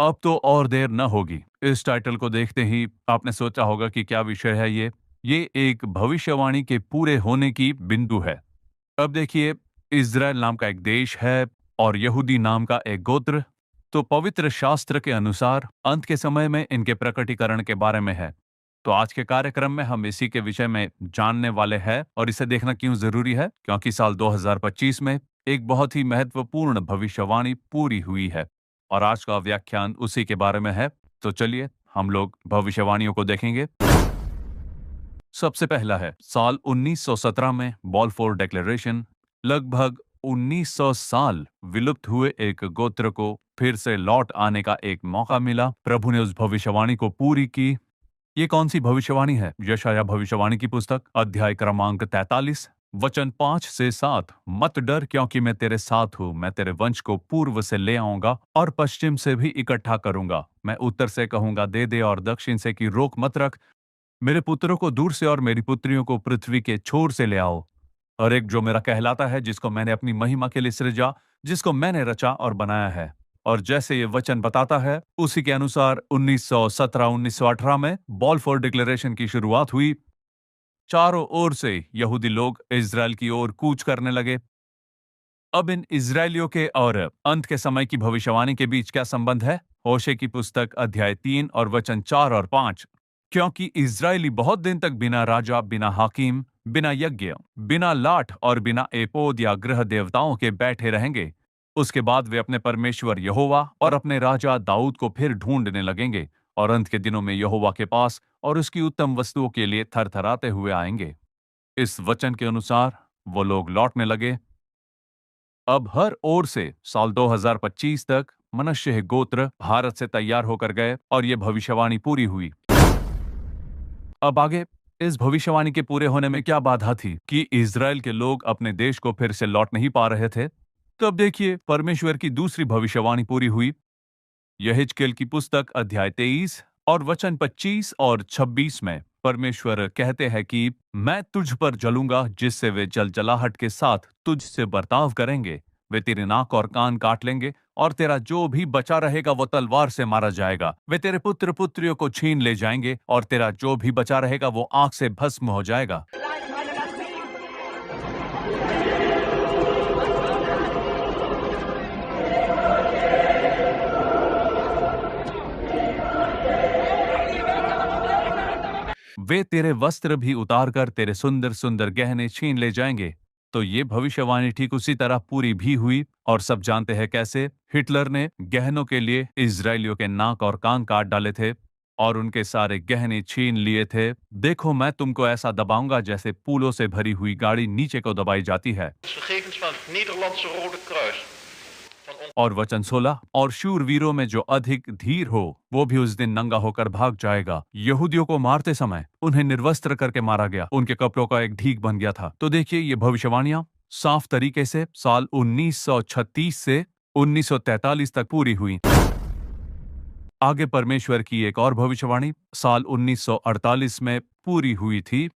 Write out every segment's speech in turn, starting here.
अब तो और देर न होगी। इस टाइटल को देखते ही आपने सोचा होगा कि क्या विषय है ये। ये एक भविष्यवाणी के पूरे होने की बिंदु है। अब देखिए, इज़राइल नाम का एक देश है और यहूदी नाम का एक गोत्र। तो पवित्र शास्त्र के अनुसार अंत के समय में इनके प्रकटीकरण के बारे में है। तो आज के कार्यक्रम में हम इसी के विषय में जानने वाले हैं। और इसे देखना क्यों जरूरी है? क्योंकि साल 2025 में एक बहुत ही महत्वपूर्ण भविष्यवाणी पूरी हुई है और आज का व्याख्यान उसी के बारे में है। तो चलिए हम लोग भविष्यवाणियों को देखेंगे। सबसे पहला है साल 1917 में बॉलफोर डिक्लेरेशन। लगभग 1900 साल विलुप्त हुए एक गोत्र को फिर से लौट आने का एक मौका मिला। प्रभु ने उस भविष्यवाणी को पूरी की। ये कौन सी भविष्यवाणी है? यशायाह भविष्यवाणी की पुस्तक अध्याय क्रमांक 43 वचन 5 से 7। मत डर, क्योंकि मैं तेरे साथ हूँ। मैं तेरे वंश को पूर्व से ले आऊंगा और पश्चिम से भी इकट्ठा करूंगा। मैं उत्तर से कहूंगा दे दे और दक्षिण से कि रोक मत रख। मेरे पुत्रों को दूर से और मेरी पुत्रियों को पृथ्वी के छोर से ले आओ। और एक जो मेरा कहलाता है, जिसको मैंने अपनी महिमा के लिए सृजा, जिसको मैंने रचा और बनाया है। और जैसे ये वचन बताता है, उसी के अनुसार 1917-1918 में बॉलफोर डिक्लेरेशन की शुरुआत हुई। चारों ओर से यहूदी लोग इज़राइल की ओर कूच करने लगे। अब इन इज़राइलियों के और अंत के समय की भविष्यवाणी के बीच क्या संबंध है? होशे की पुस्तक अध्याय 3 और वचन 4 और 5। क्योंकि इज़राइली बहुत दिन तक बिना राजा, बिना हाकिम, बिना यज्ञ, बिना लाठ और बिना एपोद या गृह देवताओं के बैठे रहेंगे। उसके बाद वे अपने परमेश्वर यहोवा और अपने राजा दाऊद को फिर ढूंढने लगेंगे और अंत के दिनों में यहोवा के पास और उसकी उत्तम वस्तुओं के लिए थरथराते हुए आएंगे। इस वचन के अनुसार वो लोग लौटने लगे। अब हर ओर से साल 2025 तक मनुष्य गोत्र भारत से तैयार होकर गए और ये भविष्यवाणी पूरी हुई। अब आगे इस भविष्यवाणी के पूरे होने में क्या बाधा थी कि इज़राइल के लोग अपने देश को फिर से लौट नहीं पा रहे थे? तो अब देखिए, परमेश्वर की दूसरी भविष्यवाणी पूरी हुई। यहेजकेल की पुस्तक अध्याय 23 और वचन 25 और 26 में परमेश्वर कहते हैं कि मैं तुझ पर जलूंगा, जिससे वे जलजलाहट के साथ तुझ से बर्ताव करेंगे। वे तेरे नाक और कान काट लेंगे और तेरा जो भी बचा रहेगा वो तलवार से मारा जाएगा। वे तेरे पुत्र पुत्रियों को छीन ले जाएंगे और तेरा जो भी बचा रहेगा वो आग से भस्म हो जाएगा। वे तेरे वस्त्र भी उतारकर तेरे सुंदर सुंदर गहने छीन ले जाएंगे। तो ये भविष्यवाणी ठीक उसी तरह पूरी भी हुई। और सब जानते हैं कैसे। हिटलर ने गहनों के लिए इजरायलियों के नाक और कान काट डाले थे और उनके सारे गहने छीन लिए थे। देखो, मैं तुमको ऐसा दबाऊंगा जैसे पूलों से भरी हुई गाड़ी नीचे को दबाई जाती है। Gegevens van het Nederlandse Rode Kruis. और वचन 16, और शूरवीरों में जो अधिक धीर हो वो भी उस दिन नंगा होकर भाग जाएगा। यहूदियों को मारते समय उन्हें निर्वस्त्र करके मारा गया। उनके कपड़ों का एक ढीक बन गया था। तो देखिए, ये भविष्यवाणियां साफ तरीके से साल 1936 से 1943 तक पूरी हुई। आगे परमेश्वर की एक और भविष्यवाणी साल 1948 में पूरी हुई थी।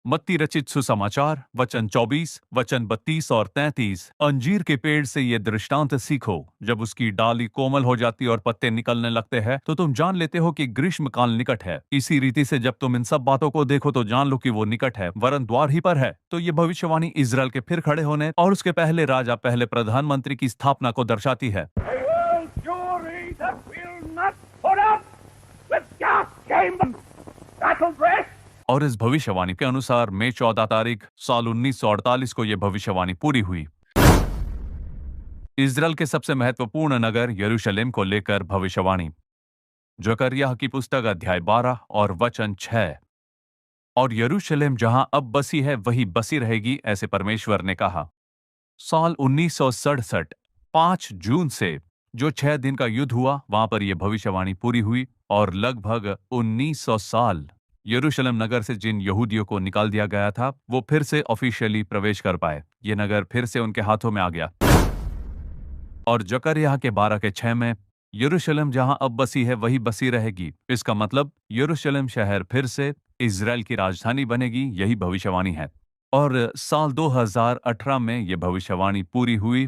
मत्ती रचित सुसमाचार वचन 24, वचन 32 और 33। अंजीर के पेड़ से ये दृष्टांत सीखो, जब उसकी डाली कोमल हो जाती और पत्ते निकलने लगते हैं तो तुम जान लेते हो कि ग्रीष्म काल निकट है। इसी रीति से जब तुम इन सब बातों को देखो तो जान लो कि वो निकट है, वरन द्वार ही पर है। तो ये भविष्यवाणी इजराइल के फिर खड़े होने और उसके पहले राजा, पहले प्रधानमंत्री की स्थापना को दर्शाती है। और इस भविष्यवाणी के अनुसार मई 14 तारीख साल 1948 को यह भविष्यवाणी पूरी हुई। इजराइल के सबसे महत्वपूर्ण नगर यरूशलेम को लेकर भविष्यवाणी। जकरिया की पुस्तक अध्याय 12 और वचन 6। और यरूशलेम जहां अब बसी है वही बसी रहेगी, ऐसे परमेश्वर ने कहा। साल 1967 5 जून से जो 6 दिन का युद्ध हुआ, वहां पर यह भविष्यवाणी पूरी हुई और लगभग 1900 साल यरूशलेम नगर से जिन यहूदियों को निकाल दिया गया था वो फिर से ऑफिशियली प्रवेश कर पाए। ये नगर फिर से उनके हाथों में आ गया। और जकरिया के 12 के 6 में यरूशलेम जहां अब बसी है वही बसी रहेगी। इसका मतलब यरूशलेम शहर फिर से इजराइल की राजधानी बनेगी। यही भविष्यवाणी है। और साल 2018 में यह भविष्यवाणी पूरी हुई।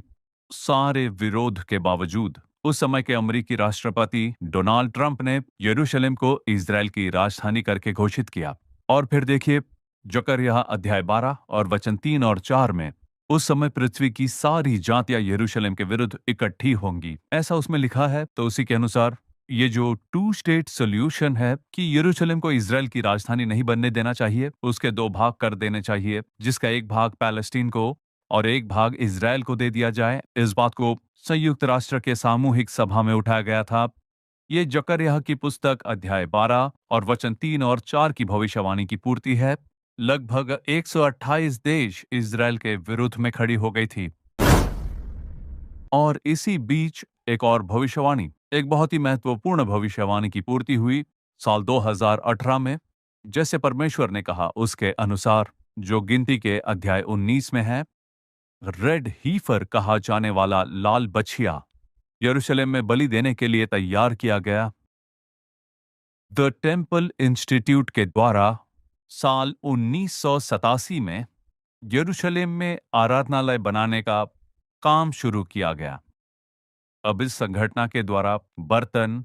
सारे विरोध के बावजूद उस समय के अमेरिकी राष्ट्रपति डोनाल्ड ट्रंप ने यरूशलेम को इजराइल की राजधानी करके घोषित किया। और फिर देखिए जकरयाह अध्याय 12 और वचन 3 और 4 में उस समय पृथ्वी की सारी जातियां यरूशलेम के विरुद्ध इकट्ठी होंगी, ऐसा उसमें लिखा है। तो उसी के अनुसार ये जो टू स्टेट सोल्यूशन है कि यरूशलेम को इजराइल की राजधानी नहीं बनने देना चाहिए, उसके दो भाग कर देने चाहिए, जिसका एक भाग पैलेस्टीन को और एक भाग इजराइल को दे दिया जाए। इस बात को संयुक्त राष्ट्र के सामूहिक सभा में उठाया गया था। ये जकरयाह की पुस्तक अध्याय 12 और वचन 3 और 4 की भविष्यवाणी की पूर्ति है। लगभग 128 देश इजराइल के विरुद्ध में खड़ी हो गई थी। और इसी बीच एक और भविष्यवाणी, एक बहुत ही महत्वपूर्ण भविष्यवाणी की पूर्ति हुई साल 2018 में। जैसे परमेश्वर ने कहा उसके अनुसार, जो गिनती के अध्याय 19 में है, रेड हीफर कहा जाने वाला लाल बछिया यरूशलेम में बलि देने के लिए तैयार किया गया। द टेम्पल इंस्टीट्यूट के द्वारा साल 1987 में यरूशलेम में आराधनालय बनाने का काम शुरू किया गया। अब इस संगठना के द्वारा बर्तन,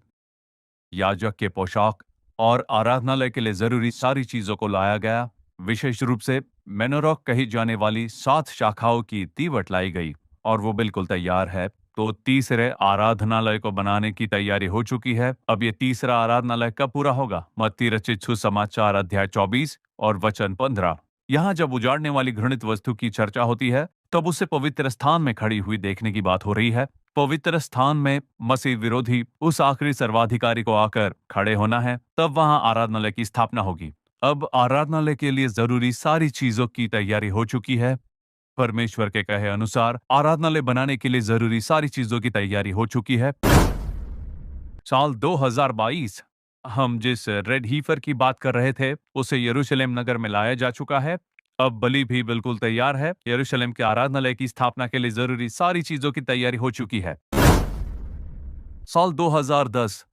याजक के पोशाक और आराधनालय के लिए जरूरी सारी चीजों को लाया गया। विशेष रूप से मेनोरॉक कही जाने वाली 7 शाखाओं की तीवट लाई गई और वो बिल्कुल तैयार है। तो तीसरे आराधनालय को बनाने की तैयारी हो चुकी है। अब ये तीसरा आराधनालय कब पूरा होगा? मत्ती रचित सुसमाचार अध्याय 24 और वचन 15। यहाँ जब उजाड़ने वाली घृणित वस्तु की चर्चा होती है तब उसे पवित्र स्थान में खड़ी हुई देखने की बात हो रही है। पवित्र स्थान में मसीह विरोधी उस आखिरी सर्वाधिकारी को आकर खड़े होना है, तब वहां आराधनालय की स्थापना होगी। अब आराधनालय के लिए जरूरी सारी चीजों की तैयारी हो चुकी है। परमेश्वर के कहे अनुसार आराधनालय बनाने के लिए जरूरी सारी चीजों की तैयारी हो चुकी है। साल 2022 हम जिस रेड हीफर की बात कर रहे थे उसे यरूशलेम नगर में लाया जा चुका है। अब बलि भी बिल्कुल तैयार है। यरूशलेम के आराधनालय की स्थापना के लिए जरूरी सारी चीजों की तैयारी हो चुकी है। साल 2010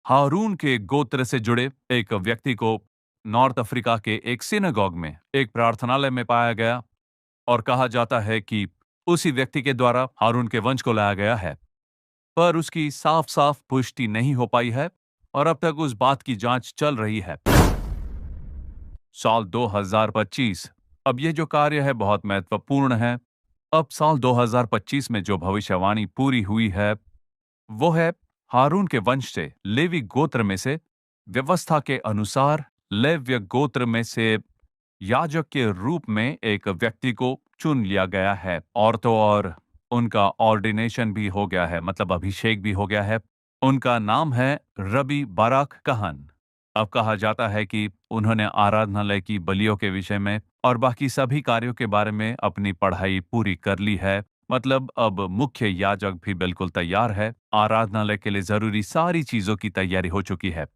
हारून के गोत्र से जुड़े एक व्यक्ति को नॉर्थ अफ्रीका के एक सिनेगॉग में एक प्रार्थनालय में पाया गया और कहा जाता है कि उसी व्यक्ति के द्वारा हारून के वंश को लाया गया है, पर उसकी साफ साफ पुष्टि नहीं हो पाई है और अब तक उस बात की जांच चल रही है। साल 2025 अब ये जो कार्य है बहुत महत्वपूर्ण है। अब साल 2025 में जो भविष्यवाणी पूरी हुई है वो है हारून के वंश से लेवी गोत्र में से व्यवस्था के अनुसार लेव्य गोत्र में से याजक के रूप में एक व्यक्ति को चुन लिया गया है और तो और उनका ऑर्डिनेशन भी हो गया है, मतलब अभिषेक भी हो गया है। उनका नाम है रबी बाराक कहन। अब कहा जाता है कि उन्होंने आराधनालय की बलियों के विषय में और बाकी सभी कार्यों के बारे में अपनी पढ़ाई पूरी कर ली है। मतलब अब मुख्य याजक भी बिल्कुल तैयार है। आराधनालय के लिए जरूरी सारी चीजों की तैयारी हो चुकी है।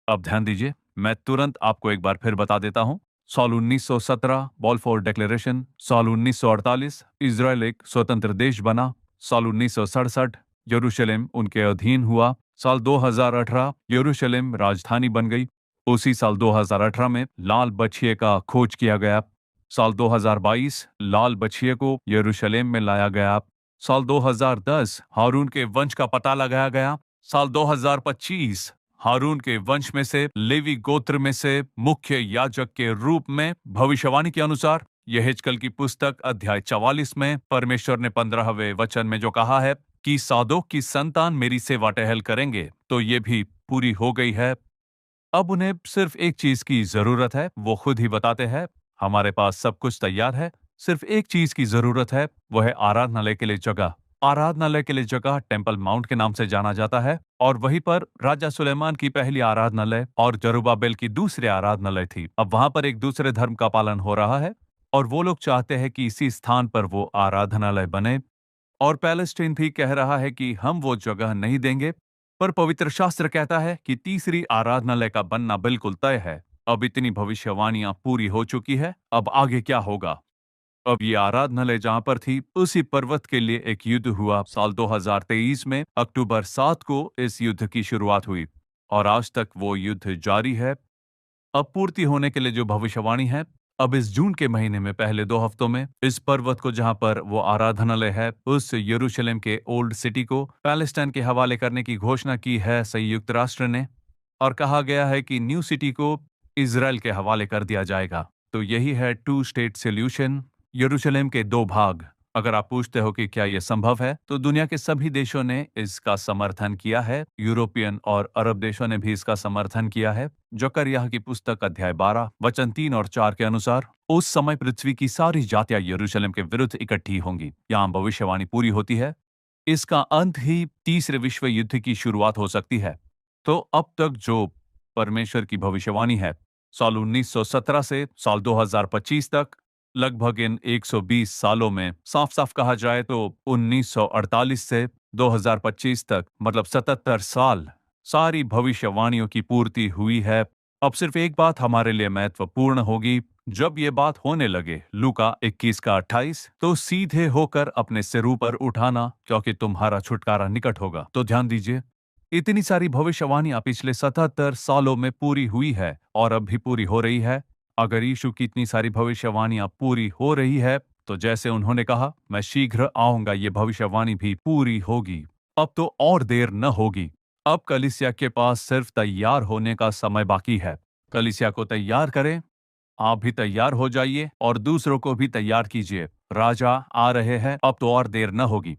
अब ध्यान दीजिए, मैं तुरंत आपको एक बार फिर बता देता हूं। साल 1917 बॉलफोर डिक्लेरेशन, साल 1948 इजराइल एक स्वतंत्र देश बना, साल 1967 यरूशलेम उनके अधीन हुआ, साल 2018 यरूशलेम राजधानी बन गई। उसी साल 2018 में लाल बछिए का खोज किया गया। साल 2022 लाल बछिए को यरूशलेम में लाया गया। साल 2010 हारून के वंश का पता लगाया गया। साल 2025 हारून के वंश में से लेवी गोत्र में से मुख्य याजक के रूप में भविष्यवाणी के अनुसार यहेजकल की पुस्तक अध्याय 44 में परमेश्वर ने 15वें वचन में जो कहा है कि सादोक की संतान मेरी सेवा टहल करेंगे, तो ये भी पूरी हो गई है। अब उन्हें सिर्फ एक चीज की जरूरत है, वो खुद ही बताते हैं हमारे पास सब कुछ तैयार है, सिर्फ एक चीज की जरूरत है, वो है आराधनालय के लिए जगह। आराधनालय के लिए जगह टेम्पल माउंट के नाम से जाना जाता है और वहीं पर राजा सुलेमान की पहली आराधनालय और जरुब्बाबेल की दूसरी आराधनालय थी। अब वहां पर एक दूसरे धर्म का पालन हो रहा है और वो लोग चाहते हैं कि इसी स्थान पर वो आराधनालय बने। और पैलेस्टीन भी कह रहा है कि हम वो जगह नहीं देंगे, पर पवित्र शास्त्र कहता है कि तीसरी आराधनालय का बनना बिल्कुल तय है। अब इतनी भविष्यवाणियां पूरी हो चुकी है, अब आगे क्या होगा? अब ये आराधनालय जहां पर थी उसी पर्वत के लिए एक युद्ध हुआ। साल 2023 में अक्टूबर 7 को इस युद्ध की शुरुआत हुई और आज तक वो युद्ध जारी है। अब पूर्ति होने के लिए जो भविष्यवाणी है अब इस जून के महीने में पहले 2 हफ्तों में इस पर्वत को, जहां पर वो आराधनालय है, उस यरूशलेम के ओल्ड सिटी को पैलेस्टाइन के हवाले करने की घोषणा की है संयुक्त राष्ट्र ने, और कहा गया है कि न्यू सिटी को इजराइल के हवाले कर दिया जाएगा। तो यही है टू स्टेट सॉल्यूशन, यरूशलेम के 2 भाग। अगर आप पूछते हो कि क्या यह संभव है, तो दुनिया के सभी देशों ने इसका समर्थन किया है। यूरोपियन और अरब देशों ने भी इसका समर्थन किया है। जकरिया की पुस्तक अध्याय 12 वचन 3 और 4 के अनुसार, उस समय पृथ्वी की सारी जातियां यरूशलेम के विरुद्ध इकट्ठी होंगी। यहाँ भविष्यवाणी पूरी होती है। इसका अंत ही तीसरे विश्व युद्ध की शुरुआत हो सकती है। तो अब तक जो परमेश्वर की भविष्यवाणी है, साल 1917 से साल 2025 तक, लगभग इन 120 सालों में साफ साफ कहा जाए तो 1948 से 2025 तक, मतलब 77 साल, सारी भविष्यवाणियों की पूर्ति हुई है। अब सिर्फ एक बात हमारे लिए महत्वपूर्ण होगी, जब ये बात होने लगे लूका 21 का 28, तो सीधे होकर अपने सिर ऊपर उठाना, क्योंकि तुम्हारा छुटकारा निकट होगा। तो ध्यान दीजिए, इतनी सारी भविष्यवाणियां पिछले 77 सालों में पूरी हुई है और अब भी पूरी हो रही है। अगर यीशु की इतनी सारी भविष्यवाणियां पूरी हो रही है, तो जैसे उन्होंने कहा मैं शीघ्र आऊंगा, ये भविष्यवाणी भी पूरी होगी। अब तो और देर न होगी। अब कलीसिया के पास सिर्फ तैयार होने का समय बाकी है। कलीसिया को तैयार करें, आप भी तैयार हो जाइए और दूसरों को भी तैयार कीजिए। राजा आ रहे हैं, अब तो और देर न होगी।